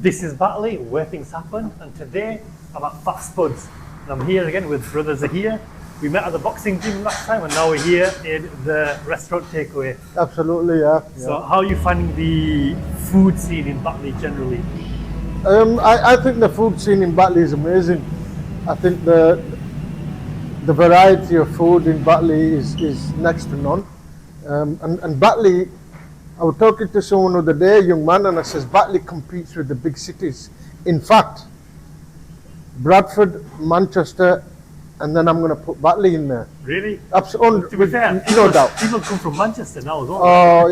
This is Batley, where things happen, and today I'm at Phat Spuds, and I'm here again with brother Zahir. We met at the boxing gym last time, and now we're here in the restaurant takeaway. Absolutely, yeah. So, how are you finding the food scene in Batley generally? I think the food scene in Batley is amazing. I think the variety of food in Batley is next to none. And Batley, I was talking to someone the other day, a young man, and I says Batley competes with the big cities. In fact, Bradford, Manchester, and then I'm going to put Batley in there. Really? Absolutely, To be fair, no doubt. People come from Manchester now as well.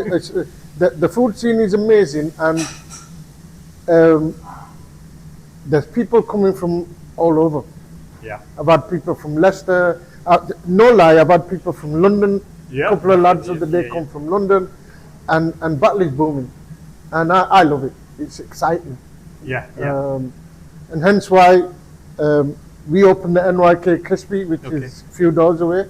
The food scene is amazing, and there's people coming from all over. Yeah. I've had people from Leicester. No lie, I've had people from London. Yeah. A couple of lads of the day come from London, and Batley's booming, and I love it. It's exciting. Yeah. And hence why we opened the NYK Crispy, which is a few doors away,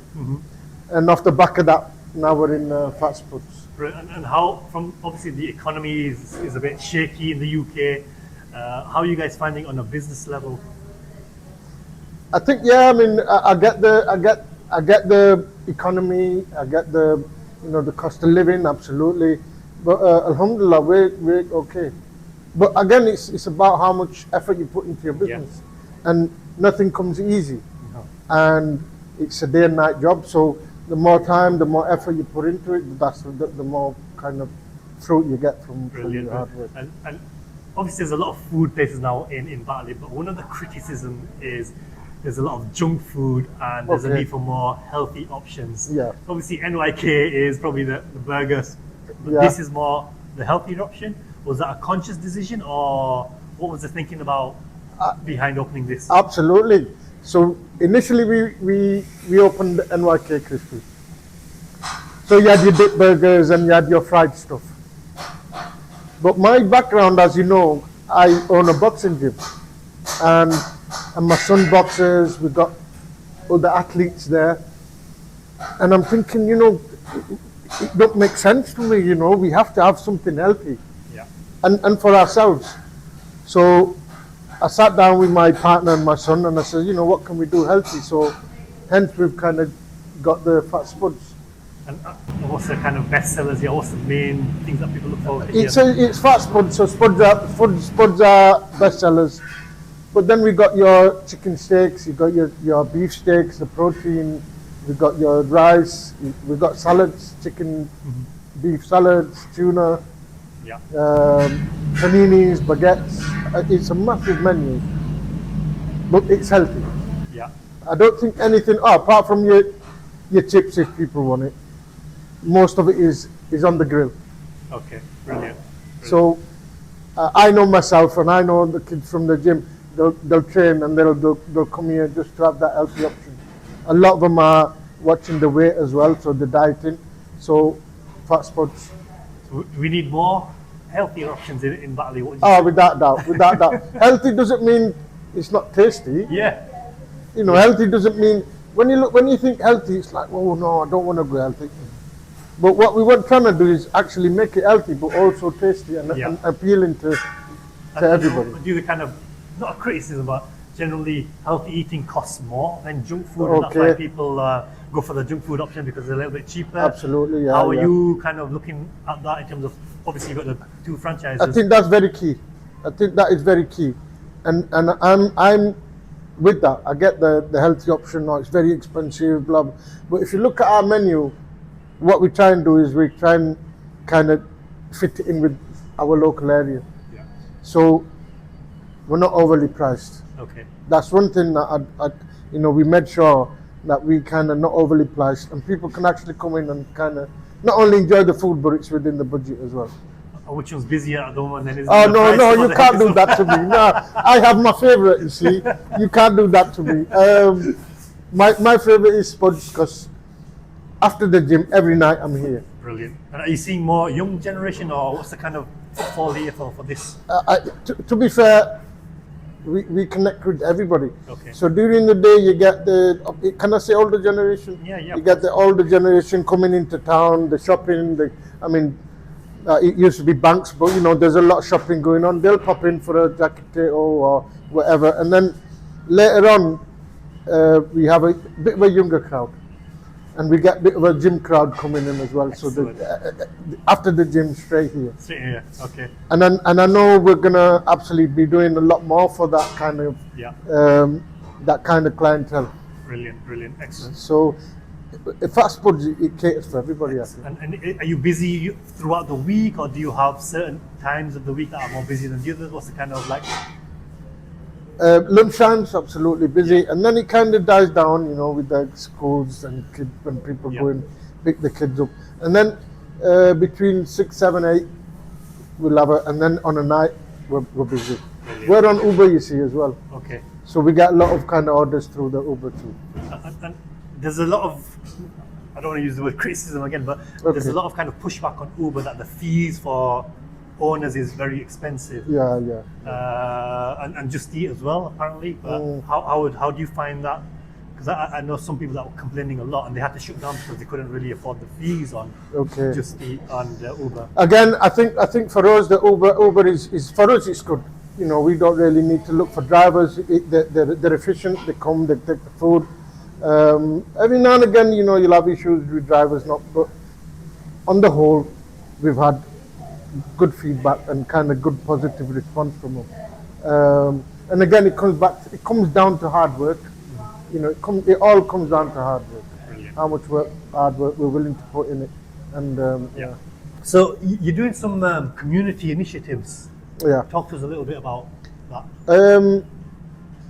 and off the back of that, now we're in Phat Spuds. And how, from obviously the economy is a bit shaky in the UK. How are you guys finding on a business level? I think I mean I get the economy, I get the the cost of living, absolutely, but alhamdulillah we're okay. But again, it's about how much effort you put into your business, and nothing comes easy, and it's a day and night job. So the more time, the more effort you put into it, that's the more kind of fruit you get from your hard work. And obviously there's a lot of food places now in Batley, but one of the criticism is there's a lot of junk food and there's a need for more healthy options. Yeah. Obviously NYK is probably the burgers, but this is more the healthier option. Was that a conscious decision, or what was the thinking about behind opening this? Absolutely. So initially we opened NYK Crispy. So you had your dip burgers and you had your fried stuff. But my background, as you know, I own a boxing gym, and my son boxes. We've got all the athletes there, and I'm thinking, it don't make sense to me. We have to have something healthy, and for ourselves. So I sat down with my partner and my son, and I said, what can we do healthy? So hence we've kind of got the Phat Spuds. And what's the kind of bestsellers here? What's the main things that people look forward to? It's Phat Spuds, so Spuds are bestsellers. But then we got your chicken steaks, you got your beef steaks, the protein, we got your rice, we got salads, chicken, beef salads, tuna, paninis, baguettes. It's a massive menu, but it's healthy. Yeah. I don't think anything, apart from your chips if people want it, most of it is on the grill. Okay, brilliant. So I know myself, and I know the kids from the gym. They'll train and they'll come here just to have that healthy option. A lot of them are watching the weight as well, so they're dieting. So Phat Spuds. So we need more healthier options in Batley. Without doubt. Healthy doesn't mean it's not tasty. Yeah. Healthy doesn't mean when you think healthy, it's like, oh no, I don't want to go healthy. But what we were trying to do is actually make it healthy, but also tasty and appealing to everybody. Do the kind of, not a criticism, but generally healthy eating costs more than junk food, and that's why people go for the junk food option because it's a little bit cheaper. Absolutely, yeah. How are you kind of looking at that in terms of, obviously you've got the two franchises? I think that's very key. I think that is very key, and I'm with that. I get the healthy option now. It's very expensive, blah, blah. But if you look at our menu, what we try and do is we try and kind of fit it in with our local area. Yeah. So we're not overly priced. Okay. That's one thing that we made sure that we kind of not overly priced, and people can actually come in and kind of not only enjoy the food, but it's within the budget as well. Which one's busier at the moment than is? Oh no, you can't do that to me. No, I have my favorite. You see, you can't do that to me. My favorite is Spuds because after the gym every night I'm here. Brilliant. And are you seeing more young generation, or what's the kind of footfall here for this? To be fair, we connect with everybody. Okay. So during the day you get can I say older generation? Yeah. You get the older generation coming into town, the shopping, It used to be banks, but there's a lot of shopping going on. They'll pop in for a jacket potato or whatever, and then later on we have a bit of a younger crowd, and we get a bit of a gym crowd coming in as well. Excellent. So after the gym, straight here. Straight here, okay. And I know we're gonna absolutely be doing a lot more for that kind of clientele. Brilliant, excellent. So Phat Spuds, it caters for everybody. I think. And are you busy throughout the week, or do you have certain times of the week that are more busy than the others? What's the kind of like? Lunchtime's absolutely busy, and then it kind of dies down, with the schools and kids when people go and pick the kids up. And then between 6, 7, 8, we'll have and then on a night we're busy. Brilliant. We're on Uber, you see, as well. Okay. So we get a lot of kind of orders through the Uber too. And there's a lot of, I don't want to use the word criticism again, but there's a lot of kind of pushback on Uber that the fees for owners is very expensive. Yeah. And Just Eat as well, apparently. But how do you find that? Because I know some people that were complaining a lot, and they had to shut down because they couldn't really afford the fees on Just Eat and Uber. Again, I think for us the Uber is for us it's good. We don't really need to look for drivers. They're efficient. They come, they take the food. Every now and again, you'll have issues with drivers, but on the whole, we've had good feedback and kind of good positive response from them. And again, it comes down to hard work. It all comes down to hard work. Brilliant. How much hard work we're willing to put in it, and yeah. So you're doing some community initiatives. Yeah. Talk to us a little bit about that.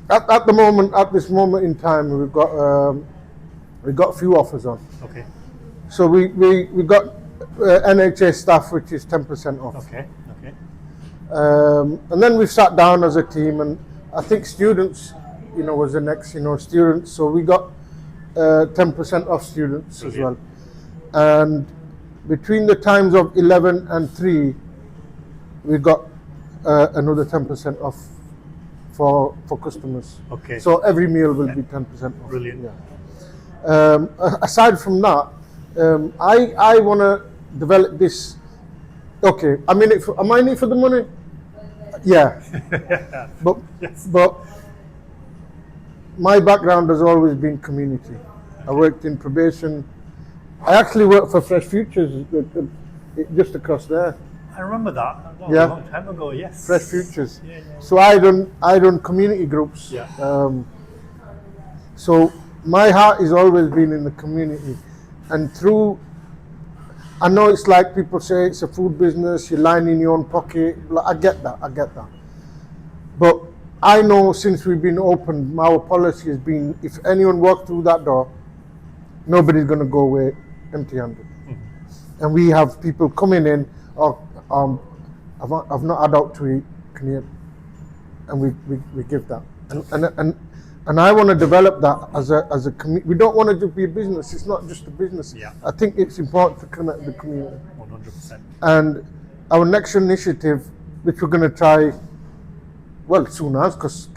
At this moment in time, we've got a few offers on. Okay. So we got NHA staff, which is 10% off. Okay. And then we sat down as a team, and I think students, was the next, students. So we got 10% off students. Brilliant. As well. And between the times of 11 and 3, we got another 10% off for customers. Okay. So every meal will be 10% off. Brilliant. Yeah. Aside from that, I want to develop this. Okay, am I in it for the money? Yeah. But my background has always been community. I worked in probation. I actually worked for Fresh Futures just across there. I remember that. A long time ago. Yes. Fresh Futures. Yeah. So I run community groups. Yeah. So my heart has always been in the community, and I know it's like people say it's a food business, you're lining your own pocket. I get that. But I know since we've been open, our policy has been, if anyone walks through that door, nobody's going to go away empty-handed. Mm-hmm. And we have people coming in, I've not had out to eat, can you? And we give that. And I want to develop that as a community. We don't want to just be a business. It's not just a business. Yeah. I think it's important to connect the community. 100%. And our next initiative, which we're going to try, soon as, because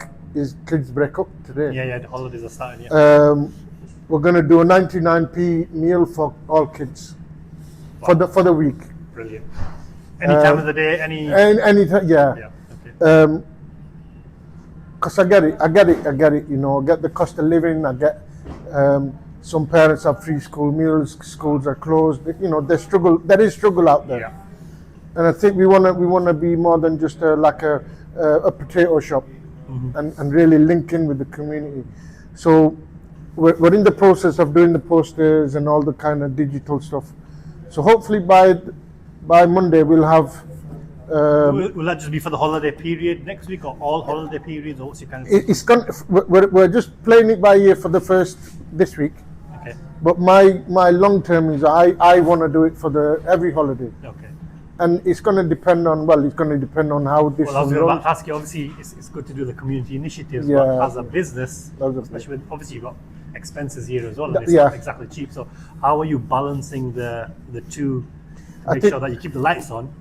kids break up today. Yeah, the holidays are starting. Yeah. We're going to do a 99p meal for all kids. Wow. for the week. Brilliant. Any time of the day, any time, yeah. Okay. Because I get it, I get the cost of living, I get some parents have free school meals, schools are closed, there is struggle out there. Yeah. And I think we want to be more than just a potato shop, mm-hmm. and really link in with the community. So we're in the process of doing the posters and all the kind of digital stuff. So hopefully by Monday we'll have. Will that just be for the holiday period next week, or all holiday periods, or what's your kind of? We're just playing it by ear for the first this week. Okay. But my long term is I want to do it for every holiday. Okay. And it's going to depend on how this. Well, I was going to ask you. Obviously, it's good to do the community initiatives, Yeah. but as a business, especially with, obviously you've got expenses here as well, and it's Yeah. not exactly cheap. So how are you balancing the two to make sure that you keep the lights on?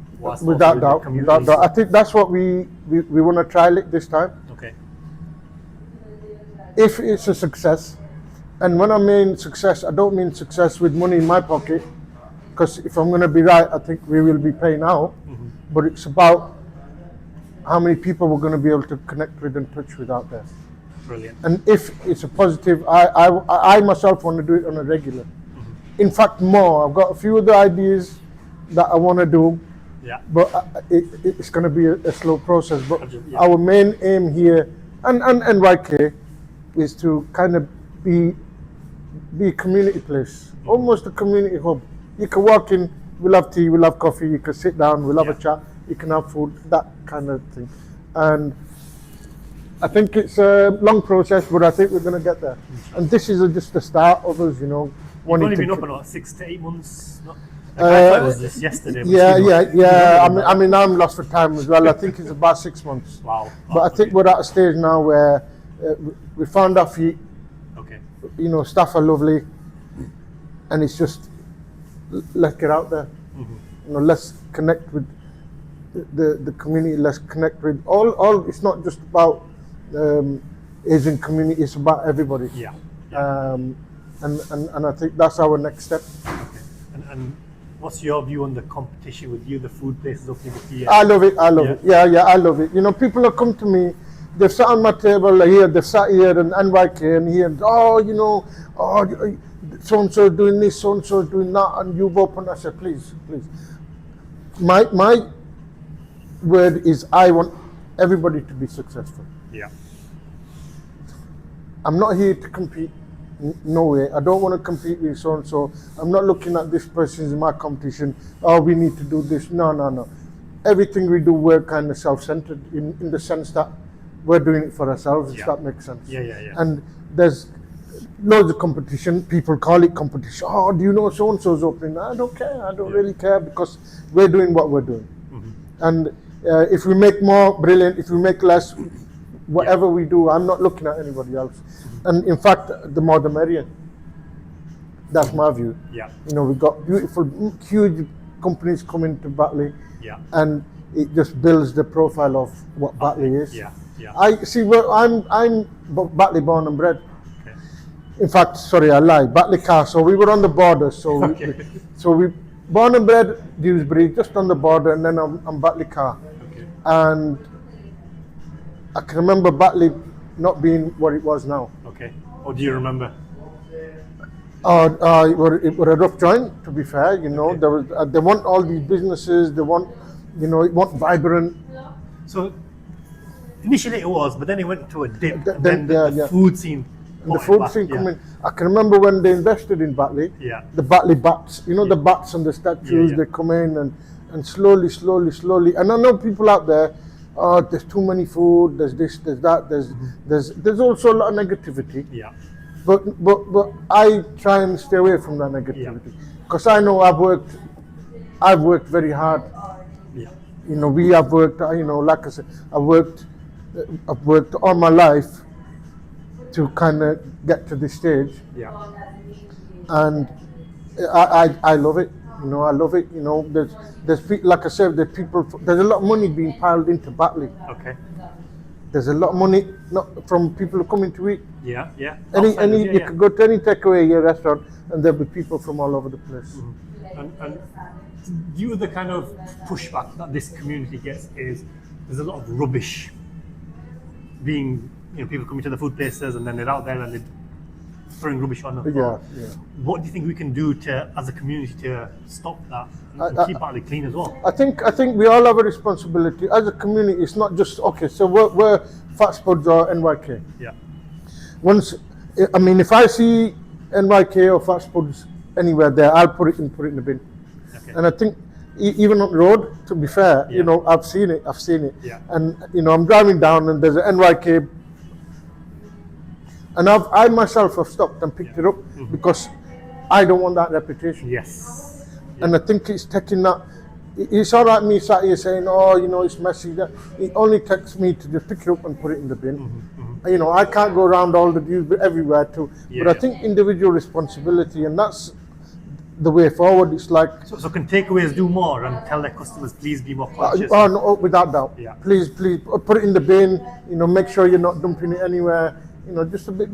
Without doubt. I think that's what we want to trial it this time. Okay. If it's a success, and when I mean success, I don't mean success with money in my pocket, because if I'm going to be right, I think we will be paying out, but it's about how many people we're going to be able to connect with and touch with out there. Brilliant. And if it's a positive, I myself want to do it on a regular. In fact, more. I've got a few other ideas that I want to do, but it's going to be a slow process. But our main aim here, and NYK, is to kind of be a community place, almost a community hub. You can walk in, we'll have tea, we'll have coffee, you can sit down, we'll have a chat, you can have food, that kind of thing. And I think it's a long process, but I think we're going to get there. And this is just the start of us, You've only been up about 6 to 8 months. I thought it was this yesterday. I mean, I'm lost for time as well. I think it's about 6 months. Wow. But I think we're at a stage now where we found our feet. Okay. Staff are lovely, and it's just let's get out there. Let's connect with the community. Let's connect with all. It's not just about Asian community. It's about everybody. And I think that's our next step. Okay. And what's your view on the competition with you, the food places opening up here? I love it. I love it. Yeah, I love it. People have come to me. They've sat on my table here. They've sat here in NYK and here. So and so doing this, so and so doing that, and you've opened. I said, please. My word is, I want everybody to be successful. Yeah. I'm not here to compete. No way. I don't want to compete with so and so. I'm not looking at this person's in my competition. Oh, we need to do this. No. Everything we do, we're kind of self-centered in the sense that we're doing it for ourselves. If that makes sense. Yeah. And there's loads of competition. People call it competition. Oh, do you know so and so's opening? I don't care. I don't really care, because we're doing what we're doing. And if we make more, brilliant. If we make less, whatever we do, I'm not looking at anybody else. And in fact, the more the merrier. That's my view. Yeah. We've got beautiful, huge companies coming to Batley. Yeah. And it just builds the profile of what Batley is. Yeah. I see. Well, I'm Batley born and bred. Okay. In fact, sorry, I lied. Batley Castle. We were on the border, so we born and bred Dewsbury, just on the border, and then I'm Batley Car. Okay. And I can remember Batley not being what it was now. Okay. Or do you remember? It was a rough joint, to be fair. There was they want all these businesses. They want, vibrant. So initially it was, but then it went to a dip. Then the food scene. And the food scene coming. I can remember when they invested in Batley. Yeah. The Batley bats. The bats and the statues. They come in and slowly. And I know people out there. Oh, there's too many food. There's this. There's that. There's also a lot of negativity. Yeah. But I try and stay away from that negativity, because I know I've worked very hard. Yeah. We have worked. Like I said, I've worked all my life to kind of get to this stage. Yeah. And I love it. I love it. There's people, like I said, there's a lot of money being piled into Batley. Okay. There's a lot of money from people who come in to eat. Yeah. You could go to any takeaway restaurant, and there'll be people from all over the place. And you, the kind of pushback that this community gets is there's a lot of rubbish being, people coming to the food places and then they're out there and they're throwing rubbish on the floor. Yeah. What do you think we can do as a community to stop that and keep Batley clean as well? I think we all have a responsibility as a community. It's not just so we're Phat Spuds or NYK. Yeah. If I see NYK or Phat Spuds anywhere there, I'll put it in the bin. Okay. And I think even on the road, to be fair, I've seen it. Yeah. And I'm driving down and there's an NYK. And I myself have stopped and picked it up because I don't want that reputation. Yes. And I think it's taking that. It's all right me sat here saying, oh, it's messy. It only takes me to just pick it up and put it in the bin. I can't go around all the views everywhere too. But I think individual responsibility, and that's the way forward. It's like so can takeaways do more and tell their customers, please be more conscious? No, without doubt. Yeah. Please put it in the bin. Make sure you're not dumping it anywhere. Just a bit.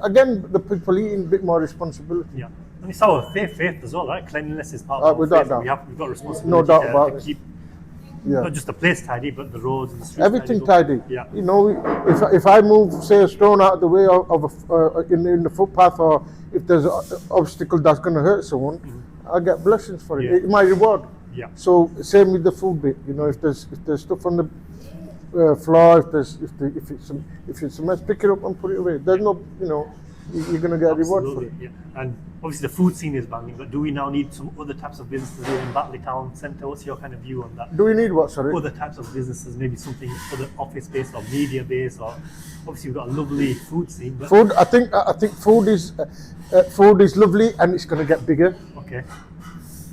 Again, the people eating a bit more responsibility. Yeah. And it's our faith as well, right? Cleanliness is part of our without faith. doubt. We've got responsibility No doubt to about it. keep Yeah. not just the place tidy, but the roads and the streets Everything tidy. tidy. Yeah. You know, if I move, say, a stone out of the way in the footpath, or if there's an obstacle that's going to hurt someone, I get blessings for it. Yeah. It's my reward. Yeah. So same with the food bit. You know, if there's stuff on the floor, if it's a mess, pick it up and put it away. There's no, you know, you're going to get a reward for it. Yeah. And obviously the food scene is banging, but do we now need some other types of businesses here in Batley Town Centre? What's your kind of view on that? Do we need what, sorry? Other types of businesses, maybe something other office-based or media-based, or obviously we've got a lovely food scene. But Food, I think food is lovely and it's going to get bigger. okay.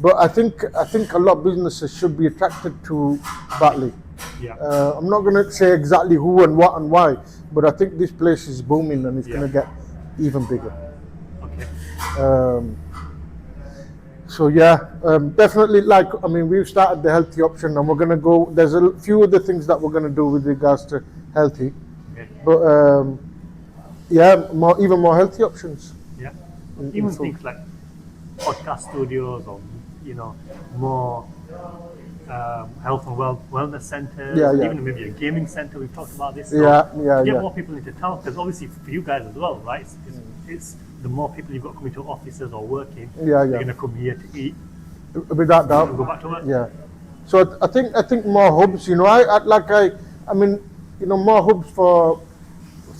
But I think a lot of businesses should be attracted to Batley. Yeah. I'm not going to say exactly who and what and why, but I think this place is booming and it's going to get even bigger. Okay. So yeah, definitely. Like, I mean, we've started the healthy option, and we're going to go. There's a few other things that we're going to do with regards to healthy, Okay. but yeah, even more healthy options. Yeah. in Even food. things like podcast studios, or more health and wellness centres. Yeah, yeah. Even maybe a gaming centre. We've talked about this. Yeah. Get more people into town, because obviously for you guys as well, right? It's the more people you've got coming to offices or working, Yeah, they're yeah. going to come here to eat Without doubt. and go back to work. Yeah. So I think more hubs. You know, I mean, you know, more hubs for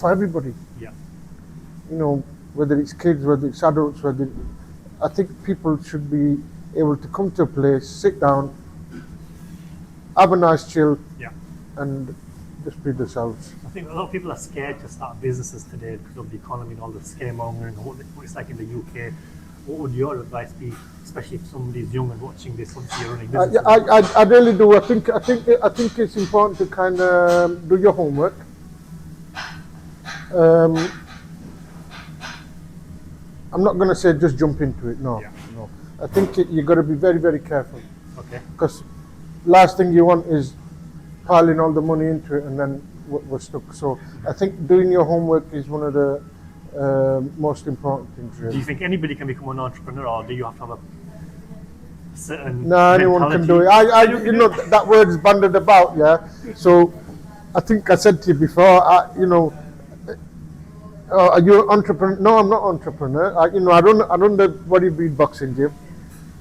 everybody. Yeah. You know, whether it's kids, whether it's adults, I think people should be able to come to a place, sit down, have a nice chill, Yeah. and just be themselves. I think a lot of people are scared to start businesses today because of the economy and all the scaremongering and what it's like in the UK. What would your advice be, especially if somebody's young and watching this, once you're running businesses? I really do. I think it's important to kind of do your homework. I'm not going to say just jump into it. No, Yeah. no. I think you've got to be very, very careful, Okay. because last thing you want is piling all the money into it and then we're stuck. So I think doing your homework is one of the most important things, Do really. you think anybody can become an entrepreneur, or do you have to have a certain No, anyone can do it. mentality? You know, that word is bandied about, yeah. So I think I said to you before, are you an entrepreneur? No, I'm not an entrepreneur. I run the bodybuilding boxing gym.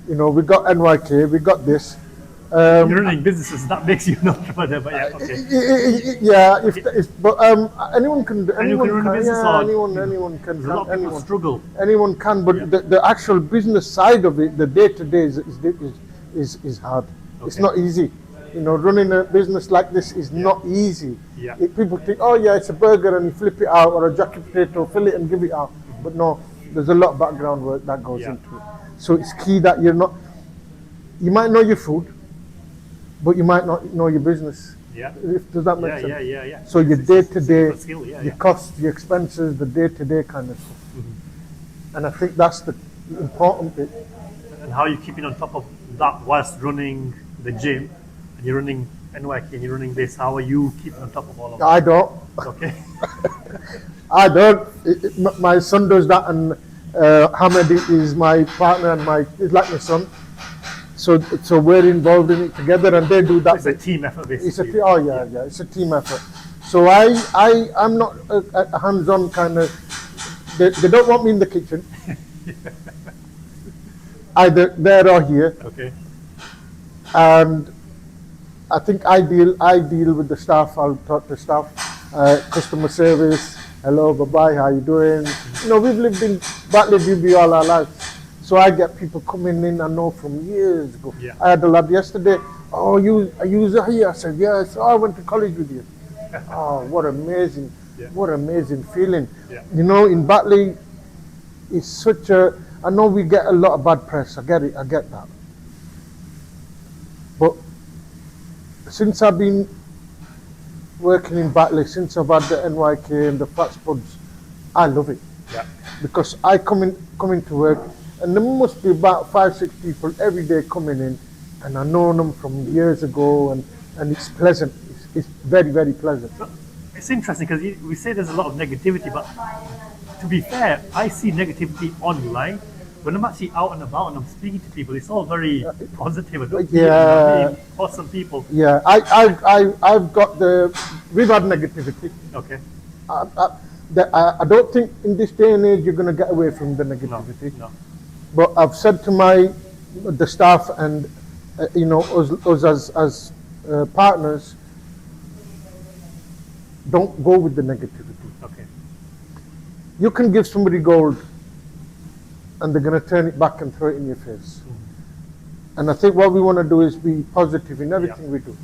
You know, we got NYK, we got this. You're running businesses, that makes you an entrepreneur, but yeah, okay. Yeah, but anyone can. Anyone can run a business, yeah, or anyone can. There's a lot of people struggle. Anyone can, but the actual business side of it, the day to day, is hard. It's Okay. not easy. You know, running a business like this is not easy. Yeah. People think, oh yeah, it's a burger and you flip it out, or a jacket potato, fill it and give it out. But no, there's a lot of background work that goes Yeah. into it. So it's key that you might know your food, but you might not know your business. Yeah. Does that make Yeah, sense? yeah. So your It's day a to day, different skill, yeah, your yeah. costs, your expenses, the day to day kind of stuff. And I think that's the important bit. And how are you keeping on top of that whilst running the gym, and you're running NYK and you're running this? How are you keeping on top of all of that? I don't. Okay. I don't. My son does that, and Hamid is my partner and he's like my son. So we're involved in it together, and they do that. It's a bit. team effort, It's a basically. yeah. It's a team effort. So I'm not a hands-on kind of. They don't want me in the kitchen. Either there or here, Okay. and I think I deal with the staff. I'll talk to staff, customer service. Hello, bye-bye. How you doing? You know, we've lived in Batley DB all our lives. So I get people coming in I know from years ago. Yeah. I had a lad yesterday. Oh, are you Zahir? I said, yes. Oh, I went to college with you. Oh, what amazing, Yeah. what amazing feeling. Yeah. You know, in Batley, it's such a, I know we get a lot of bad press. I get it, I get that. But since I've been working in Batley, since I've had the NYK and the Phat Spuds, I love it. Yeah. Because I come into work, and there must be about 5-6 people every day coming in, and I know them from years ago, and it's pleasant. It's very, very pleasant. But it's interesting because we say there's a lot of negativity, but to be fair, I see negativity online, when I'm actually out and about and I'm speaking to people, it's all very positive. I don't awesome people. Yeah, I've got we've had negativity. Okay. I don't think in this day and age you're going to get away from the negativity. No. But I've said to the staff and us as partners, don't go with the negativity. Okay. You can give somebody gold and they're going to turn it back and throw it in your face. And I think what we want to do is be positive in everything we do.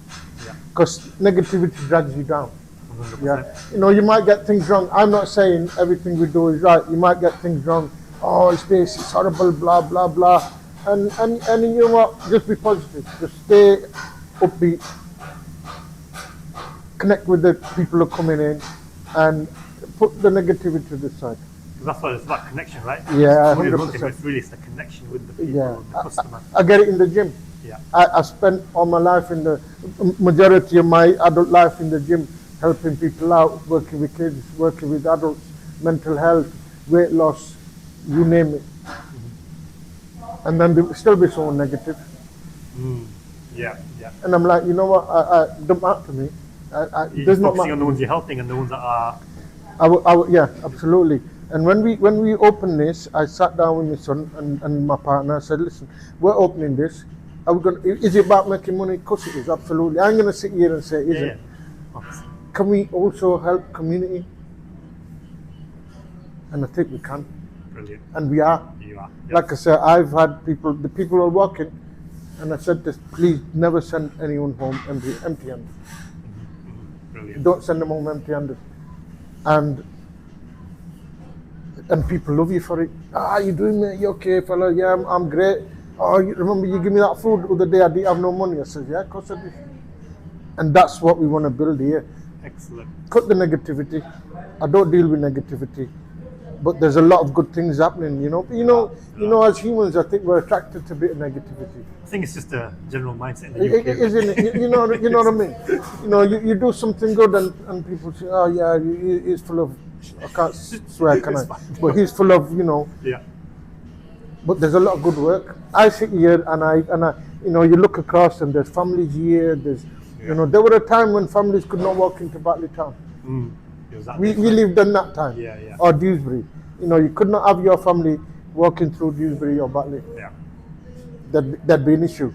Because negativity drags you down. 100%. Yeah. You might get things wrong. I'm not saying everything we do is right. You might get things wrong. Oh, it's this, it's horrible, blah, blah, blah. And you know what? Just be positive. Just stay upbeat. Connect with the people who are coming in and put the negativity to the side. That's what it's about, connection, right? Yeah, 100%. It's really the connection with the people, the customer. I get it in the gym. Yeah. I spent all my life in the majority of my adult life in the gym, helping people out, working with kids, working with adults, mental health, weight loss, you name it. And then there will still be someone negative. Yeah. And I'm like, you know what? Don't matter to me. There's not focusing on the ones you're helping and the ones that are. Yeah, absolutely. And when we opened this, I sat down with my son and my partner. I said, listen, we're opening this. Is it about making money? Of course it is, absolutely. I'm going to sit here and say it isn't. Can we also help community? And I think we can. Brilliant. And we are. You are. Yes. Like I said, I've had the people are walking, and I said this, please never send anyone home empty-handed. Brilliant. Don't send them home empty-handed. And people love you for it. You doing, mate? You okay, fella? Yeah, I'm great. Oh, remember you give me that food the other day I didn't have no money. I said, yeah, of course I did. And that's what we want to build here. Excellent. Cut the negativity. I don't deal with negativity, but there's a lot of good things happening. As humans, I think we're attracted to a bit of negativity. I think it's just a general mindset in the UK. Isn't it? You know what I mean? You do something good and people say, oh yeah, he's full of. I can't swear, can I? But he's full of, Yeah. But there's a lot of good work. I sit here and I you look across and there's families here. There were a time when families could not walk into Batley town. We lived in that time. Yeah. Or Dewsbury. You could not have your family walking through Dewsbury or Batley. Yeah. That'd be an issue.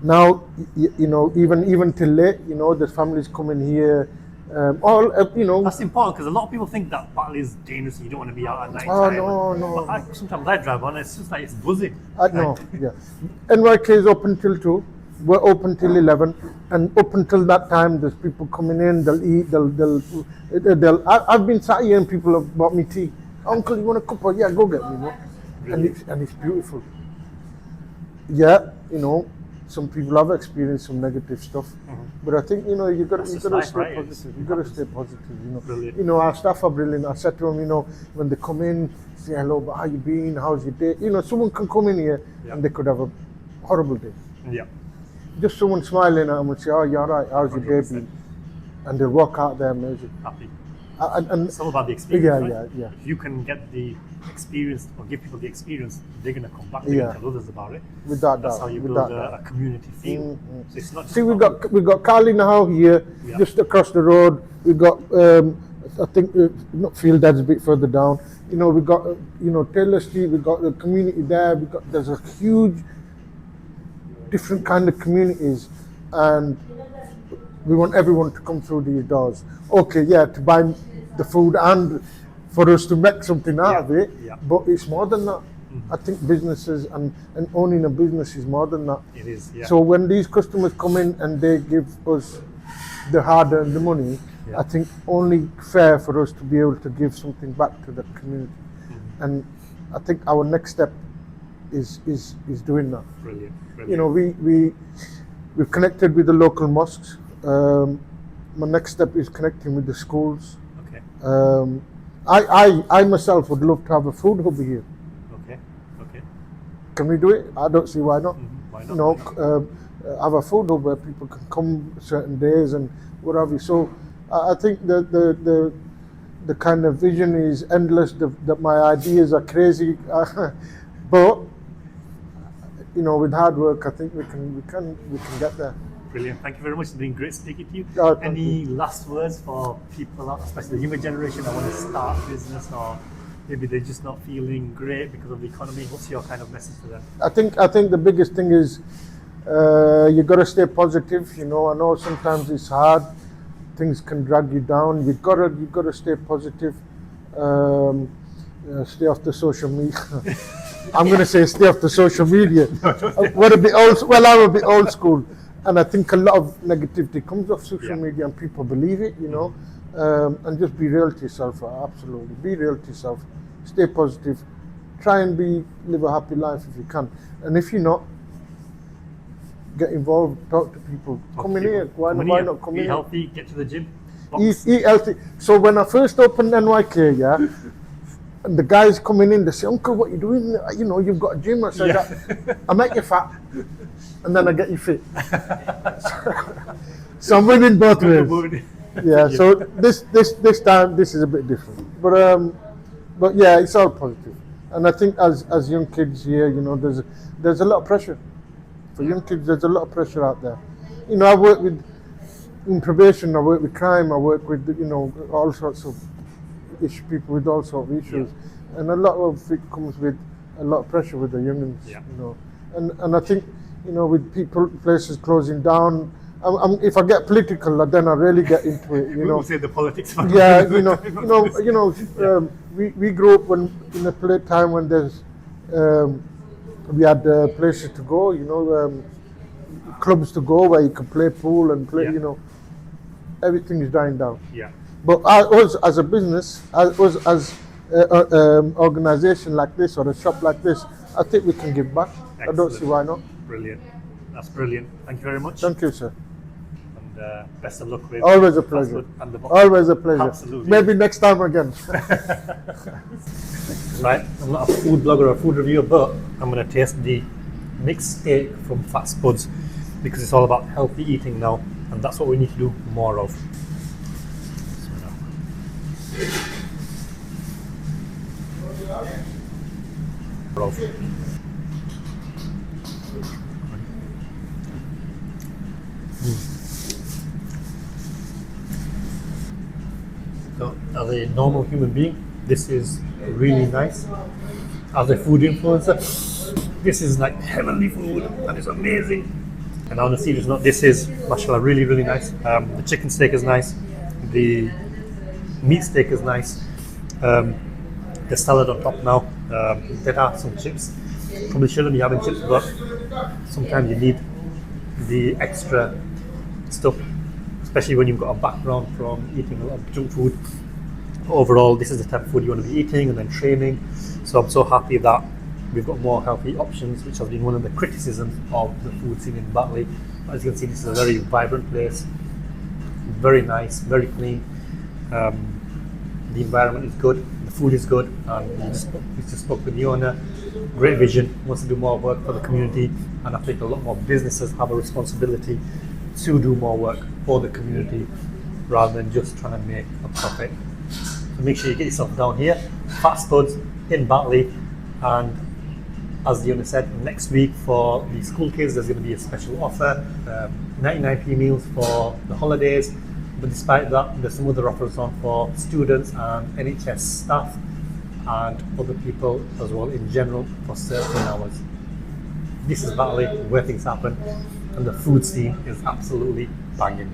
Now, even till late, there's families coming here. That's important because a lot of people think that Batley is dangerous and you don't want to be out at night time. No. But sometimes I drive on, it's just like it's buzzing. No, yeah. NYK is open till 2. We're open till 11, and up until that time, there's people coming in. They'll eat. I've been sat here and people have bought me tea. Uncle, you want a cup? Yeah, go get me one. And it's beautiful. Yeah, some people have experienced some negative stuff, but I think you got to stay positive. You got to stay positive. Brilliant. Our staff are brilliant. I said to them, when they come in, say hello, but how you been? How's your day? Someone can come in here and they could have a horrible day. Yeah. Just someone smiling at them and say, oh, you're all right. How's your day been? And they'll walk out there amazing. Happy. And it's all about the experience. Yeah. If you can get the experience or give people the experience, they're going to come back. They're going to tell others about it. That's how you build a community feel. So it's not. See, we got Carly now here, just across the road. We got I think not Field Dad's a bit further down. We got Taylor Street. We got the community there. There's a huge different kind of communities, and we want everyone to come through these doors. Okay, to buy the food and for us to make something out of it, but it's more than that. I think businesses and owning a business is more than that. It is, So when these customers come in and they give us the hard-earned money, I think only fair for us to be able to give something back to the community. And I think our next step is doing that. Brilliant. We've connected with the local mosques. My next step is connecting with the schools. Okay. I myself would love to have a food hub here. Okay. Can we do it? I don't see why not. Why not? Have a food hub where people can come certain days and what have you. So I think the the kind of vision is endless. That my ideas are crazy, but you know, with hard work, I think we can get there. Brilliant. Thank you very much. It's been great speaking to you. Oh, Any last words for people, especially the younger generation that want to start a business, or maybe they're just not feeling great because of the economy? What's your kind of message to them? I think the biggest thing is you got to stay positive. You know, I know sometimes it's hard. Things can drag you down. You got to stay positive. Stay off the social media. I'm going to say stay off the social media. We're a bit old. Well, I'm a bit old school, and I think a lot of negativity comes off social media, and people believe it. You know, and just be real to yourself. Absolutely, be real to yourself. Stay positive. Try and live a happy life if you can, and if you're not, get involved. Talk to people. Come in here. Why not come in? Eat healthy. Get to the gym. Eat healthy. So when I first opened NYK, and the guys coming in, they say, "Uncle, what you doing? You know, you've got a gym." I said, "I make you fat, and then I get you fit." So I'm winning both ways. Yeah. So this time this is a bit different, but yeah, it's all positive. And I think as young kids here, you know, there's a lot of pressure for young kids. There's a lot of pressure out there. You know, I work in probation. I work with crime. I work with all sorts of people with all sorts of issues, and a lot of it comes with a lot of pressure with the youngins. You know, and I think, you know, with places closing down. If I get political, then I really get into it. You know, say the politics. Yeah, we grew up in a time when we had places to go. You know, clubs to go where you could play pool and play. You know, everything is dying down. Yeah. But us as a business, as an organisation like this or a shop like this, I think we can give back. Excellent. I don't see why not. Brilliant. That's brilliant. Thank you very much. Thank you, sir. And best of luck with always a pleasure. Always a pleasure. Absolutely. Maybe next time again. Right, I'm not a food blogger or a food reviewer, but I'm going to taste the mixed steak from Phat Spuds because it's all about healthy eating now, and that's what we need to do more of. So, as a normal human being, this is really nice. As a food influencer, this is like heavenly food and it's amazing. And on a serious note, this is, mashallah, really, really nice. The chicken steak is nice. The meat steak is nice. The salad on top now. There are some chips. Probably shouldn't be having chips, but sometimes you need the extra stuff, especially when you've got a background from eating a lot of junk food. Overall, this is the type of food you want to be eating and then training. So I'm so happy that we've got more healthy options, which has been one of the criticisms of the food scene in Batley. As you can see, this is a very vibrant place, very nice, very clean. The environment is good, the food is good, and we just spoke with the owner. Great vision, wants to do more work for the community, and I think a lot more businesses have a responsibility to do more work for the community rather than just trying to make a profit. So make sure you get yourself down here, Phat Spuds in Batley, and as the owner said, next week for the school kids there's going to be a special offer, 99p meals for the holidays, but despite that there's some other offers on for students and NHS staff and other people as well in general for certain hours. This is Batley, where things happen, and the food scene is absolutely banging.